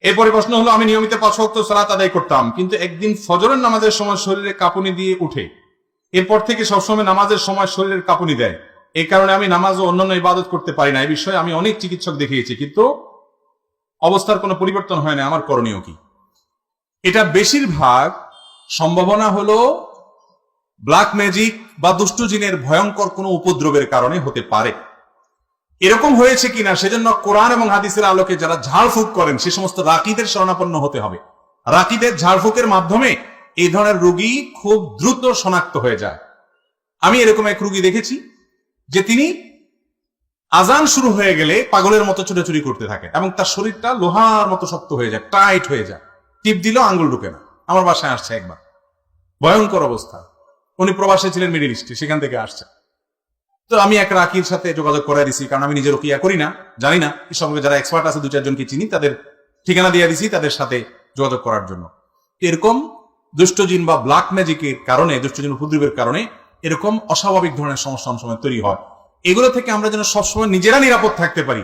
এরপরে প্রশ্ন হলো, আমি নিয়মিত 5 ওয়াক্ত সালাত আদায় করতাম, কিন্তু একদিন ফজরের নামাজের সময় শরীরে কাঁপুনি দিয়ে উঠে, এরপর থেকে সবসময় নামাজের সময় শরীরের কাঁপুনি দেয়। এই কারণে আমি নামাজ ও অন্যান্য ইবাদত করতে পারি না। এই বিষয়ে আমি অনেক চিকিৎসক দেখিয়েছি, কিন্তু অবস্থার কোনো পরিবর্তন হয় না। আমার করণীয় কি? এটা বেশিরভাগ সম্ভাবনা হলো ব্ল্যাক ম্যাজিক বা দুষ্টু জিনের ভয়ঙ্কর কোনো উপদ্রবের কারণে হতে পারে। এরকম হয়েছে কিনা সেজন্য কোরআন এবং হাদিসের আলোকে যারা ঝাড়ফুঁক করেন সে সমস্ত রাকিদের শরণাপন্ন হতে হবে। রাকিদের ঝাড়ফুঁকের মাধ্যমে এই ধরনের রোগী খুব দ্রুত শনাক্ত হয়ে যায়। আমি এরকম এক রোগী দেখেছি যে তিনি আজান শুরু হয়ে গেলে পাগলের মতো ছোটাছুটি করতে থাকে এবং তার শরীরটা লোহার মতো শক্ত হয়ে যায়, টাইট হয়ে যায়, টিপ দিলেও আঙ্গুল ঢুকে না। আমার বাসায় আসছে একবার, ভয়ঙ্কর অবস্থা। উনি প্রবাসে ছিলেন, মিডিল ইস্টে, সেখান থেকে আসছে। তো আমি এক রাকির সাথে যোগাযোগ করে দিছি, কারণ আমি নিজে রুকিয়া করি না, জানি না। এই সঙ্গে যারা এক্সপার্ট আছে 2-4 জনকে চিনি, তাদের ঠিকানা দিয়ে দিছি তাদের সাথে যোগাযোগ করার জন্য। এরকম দুষ্টজিন বা ব্ল্যাক ম্যাজিকের কারণে, দুষ্টজিন উপদ্রবের কারণে এরকম অস্বাভাবিক ধরনের সমস্যা অনেক সময় তৈরি হয়। এগুলো থেকে আমরা যেন সবসময় নিজেরা নিরাপদ থাকতে পারি,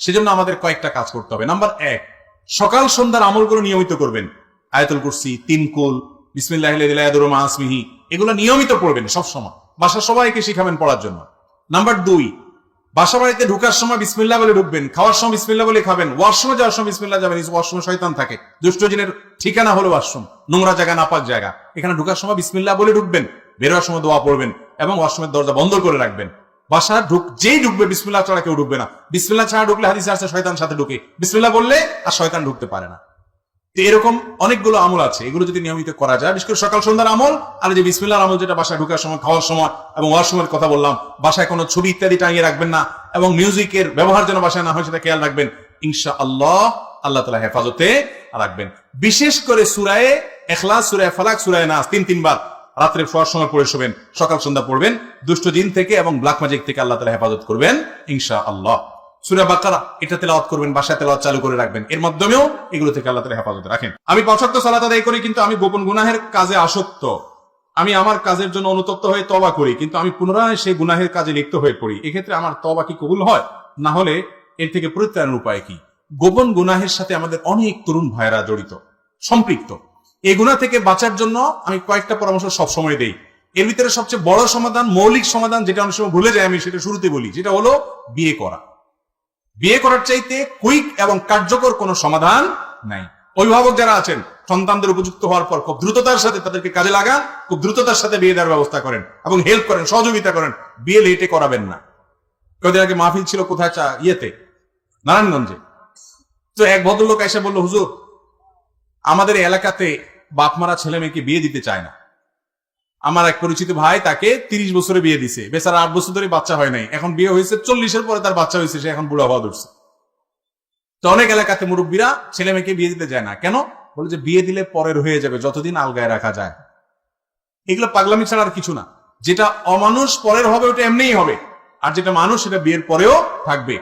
সেজন্য আমাদের কয়েকটা কাজ করতে হবে। নাম্বার 1, সকাল সন্ধ্যার আমলগুলো নিয়মিত করবেন। আয়াতুল কুরসি, 3 কুল, বিসমিল্লাহিল ইয়াদুরু মা আসমিহি, এগুলো নিয়মিত পড়বেন সবসময়। বাসার সবাইকে শিখাবেন পড়ার জন্য। নাম্বার 2, বাসা বাড়িতে ঢুকার সময় বিসমিল্লাহ বলে ঢুকবেন, খাওয়ার সময় বিসমিল্লাহ বলে খাবেন, ওয়াশরুমে যাওয়ার সময় বিসমিল্লাহ যাবেন। ওয়াশরুমে শয়তান থাকে, দুষ্টজিনের ঠিকানা হলো ওয়াশরুম, নোংরা জায়গা, নাপাক জায়গা। এখানে ঢুকার সময় বিসমিল্লাহ বলে ঢুকবেন, বেরোয়ার সময় দোয়া পড়বেন এবং ওয়াশরুমের দরজা বন্ধ করে রাখবেন। বাসা যেই ঢুকবে বিসমিল্লাহ ছাড়া কেউ ঢুকবে না। বিসমিল্লাহ ছাড়া ঢুকলে হাদিসে আসছে শয়তান সাথে ঢুকে, বিসমিল্লাহ বললে আর শয়তান ঢুকতে পারে না। তো এরকম অনেকগুলো আমল আছে, এগুলো যদি নিয়মিত করা যায়, বিশেষ করে সকাল সন্ধ্যার আমল আর যে বিসমিল্লাহর আমল, যেটা বাসায় ঢুকার সময়, খাওয়ার সময় এবং ওয়াশরুমের কথা বললাম। বাসায় কোনো ছবি ইত্যাদি টাঙিয়ে রাখবেন না এবং মিউজিকের ব্যবহার যেন বাসায় না হয় সেটা খেয়াল রাখবেন। ইনশাআল্লাহ আল্লাহ তাআলা হেফাজতে রাখবেন। বিশেষ করে সূরায়ে ইখলাস, সূরায়ে ফালাক, সূরায়ে নাস 3 বার রাত্রে শোয়ার সময় পড়ে শোবেন, সকাল সন্ধ্যা পড়বেন। দুষ্ট জিন থেকে এবং ব্ল্যাক ম্যাজিক থেকে আল্লাহ তাআলা হেফাজত করবেন ইনশাআল্লাহ। সূরা বাকারা এটা তেলাওয়াত করবেন, বাসায় তেলাওয়াত চালু করে রাখবেন, এর মাধ্যমেও এগুলো থেকে আল্লাহ তাআলা হেফাজত রাখেন। আমি 5 ওয়াক্ত সালাত আদায় করি, কিন্তু আমি গোপন গুনাহের কাজে আসক্ত। আমি আমার কাজের জন্য অনুতপ্ত হয়ে তওবা করি, কিন্তু আমি পুনরায় সেই গুনাহের কাজে লিপ্ত হয়ে পড়ি। এক্ষেত্রে আমার তওবা কি কবুল হয়? না হলে এর থেকে পরিত্রাণের উপায় কি? গোপন গুনাহের সাথে আমাদের অনেক তরুণ ভাইরা জড়িত, সম্পৃক্ত। এই গুনাহ থেকে বাঁচার জন্য আমি কয়েকটা পরামর্শ সবসময় দেই। এর ভিতরে সবচেয়ে বড় সমাধান, মৌলিক সমাধান, যেটা অনেক সময় ভুলে যাই আমি, সেটা শুরুতে বলি, যেটা হলো বিয়ে করা। বিয়ে করার চাইতে কুইক এবং কার্যকর কোনো সমাধান নাই। অভিভাবক যারা আছেন, সন্তানদের উপযুক্ত হওয়ার পর খুব দ্রুততার সাথে তাদেরকে কাজে লাগান, খুব দ্রুততার সাথে বিয়ে দেওয়ার ব্যবস্থা করেন এবং হেল্প করেন, সহযোগিতা করেন। বিয়ে লেটে করাবেন না। কদিন আগে মাহফিল ছিল কোথায়, নারায়ণগঞ্জে। তো এক ভদ্রলোক এসে বলল, হুজুর, আমাদের এলাকাতে বাপ মারা ছেলে মেয়েকে বিয়ে দিতে চায় না। আমার এক পরিচিত ভাই তাকে 30 বছরে বিয়ে দিছে, বেচারা 8 বছর ধরে বাচ্চা হয় নাই, এখন বিয়ে হয়েছে 40-এর পরে তার বাচ্চা হয়েছে, সে এখন বুড়া হওয়া ধরছে। তো অনেক এলাকাতে মুরব্বীরা ছেলে মেয়েকে বিয়ে দিতে যায় না। কেন? বলে যে বিয়ে দিলে পরের হয়ে যাবে, যতদিন আলগায় রাখা যায়। এগুলো পাগলামি ছাড়া আর কিছু না। যেটা অমানুষ পরের হবে ওটা এমনিই হবে, আর যেটা মানুষ সেটা বিয়ের পরেও থাকবে।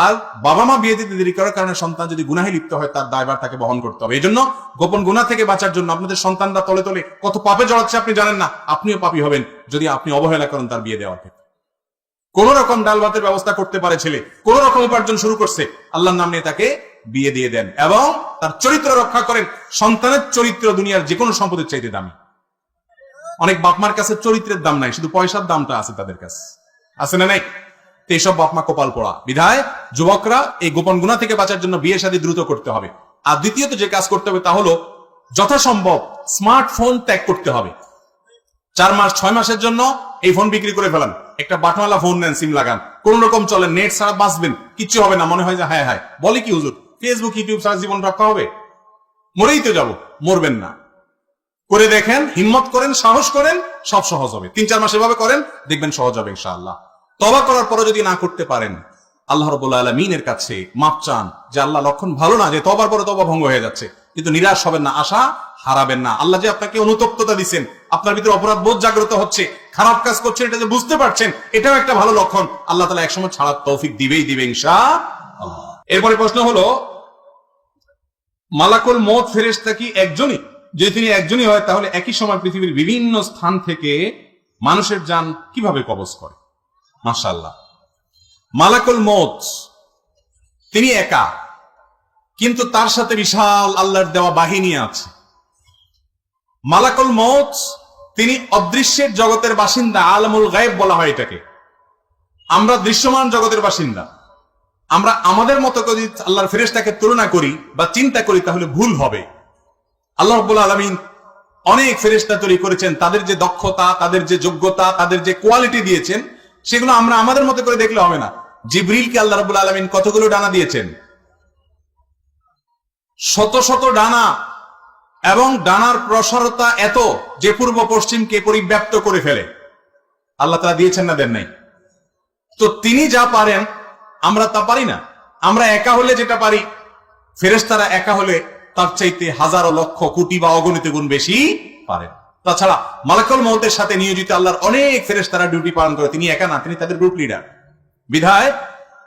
আর বাবা মা বিয়ে দিতে দেরি করার কারণে সন্তান যদি গুনাহে লিপ্ত হয়, তার দায়ভার তাকে বহন করতে হবে। এই জন্য গোপন গুনাহ থেকে বাঁচার জন্য আপনাদের সন্তানরা তলে তলে কত পাপে জড়াচ্ছে আপনি জানেন না। আপনিও পাপী হবেন যদি আপনি অবহেলা করেন তার বিয়ে দেওয়ার ক্ষেত্রে। কোন রকম ডাল ভাতের ব্যবস্থা করতে পারে ছেলে, কোন রকম উপার্জন শুরু করছে, আল্লাহর নাম নিয়ে তাকে বিয়ে দিয়ে দেন এবং তার চরিত্র রক্ষা করেন। সন্তানের চরিত্র দুনিয়ার যে কোনো সম্পদের চাইতে দামি। অনেক বাপমার কাছে চরিত্রের দাম নাই, শুধু পয়সার দামটা আছে তাদের কাছে, আছে না নাই? এইসব বাপমা কপাল পড়া। বিধায় যুবকরা এই গোপন গুনাহ থেকে বাঁচার জন্য বিয়ে শাদী দ্রুত করতে হবে। আর দ্বিতীয়ত যে কাজ করতে হবে তা হলো যথাসম্ভব স্মার্টফোন ত্যাগ করতে হবে। 4 মাস 6 মাসের জন্য এই ফোন বিক্রি করে ফেলান, একটা বাটনওয়ালা ফোন নেন, সিম লাগান, কোন রকম চলেন, নেট ছাড়া বাঁচবেন, কিচ্ছু হবে না। মনে হয় যে হায় হায়, বলে কি হুজুর, ফেসবুক ইউটিউব ছাড়া জীবন রক্ষা হবে? মরেই তো যাব, মরবেন না। করে দেখেন, হিম্মত করেন, সাহস করেন, সব সহজ হবে। 3-4 মাস এভাবে করেন, দেখবেন সহজ হবে ইনশাআল্লাহ। তওবা করার পরে যদি না করতে পারেন, আল্লাহ রাব্বুল আলামিনের কাছে মাপ চান যে আল্লাহ, লক্ষণ ভালো না যে তওবার পরে তওবা ভঙ্গ হয়ে যাচ্ছে, কিন্তু নিরাশ হবেন না, আশা হারাবেন না। আল্লাহ যে আপনাকে অনুতপ্ততা দিচ্ছেন, আপনার ভিতরে অপরাধ বোধ জাগ্রত হচ্ছে, খারাপ কাজ করছেন এটা যে বুঝতে পারছেন, এটাও একটা ভালো লক্ষণ। আল্লাহ তাআলা একসময় ছাড়ার তৌফিক দিবেই দিবে ইনশাআল্লাহ। এরপরে প্রশ্ন হলো, মালাকুল মউত ফেরেশতা কি একজনই? যদি তিনি একজনই হয়, তাহলে একই সময় পৃথিবীর বিভিন্ন স্থান থেকে মানুষের জান কিভাবে কবজ করে? মাশাআল্লাহ, মালাকুল মউত তিনি একা, কিন্তু তার সাথে বিশাল আল্লাহর দেওয়া বাহিনী আছে। মালাকুল মউত তিনি অদৃশ্যের জগতের বাসিন্দা, আলমুল গায়েব বলা হয় এটাকে। আমরা দৃশ্যমান জগতের বাসিন্দা। আমরা আমাদের মতো যদি আল্লাহর ফেরেশতাকে তুলনা করি বা চিন্তা করি তাহলে ভুল হবে। আল্লাহ রাব্বুল আলামিন অনেক ফেরেশতা তৈরি করেছেন, তাদের যে দক্ষতা, তাদের যে যোগ্যতা, তাদের যে কোয়ালিটি দিয়েছেন সেগুলো আমরা আমাদের মতো করে দেখলে হবে না। জিবরিলকে আল্লাহ রাব্বুল আলামিন কতগুলো ডানা দিয়েছেন? শত শত ডানা, এবং ডানার প্রসারতা এত যে পূর্ব পশ্চিমকে পরিব্যাপ্ত করে ফেলে। আল্লাহ তাআলা দিয়েছেন না দেন নাই? তো তিনি যা পারেন আমরা তা পারি না। আমরা একা হলে যেটা পারি, ফেরেশতারা একা হলে তার চাইতে হাজারো লক্ষ কোটি বা অগণিত গুণ বেশি পারেন। তাছাড়া মালাকুল মউতের সাথে নিয়োজিত আল্লাহর অনেক ফেরেশতারা ডিউটি পালন করে, তিনি একা না, তিনি তাদের গ্রুপ লিডার। বিধায়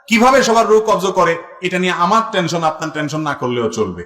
কিভাবে সবার রূহ কবজ করে এটা নিয়ে আমার টেনশন, আপনার টেনশন না করলেও চলবে।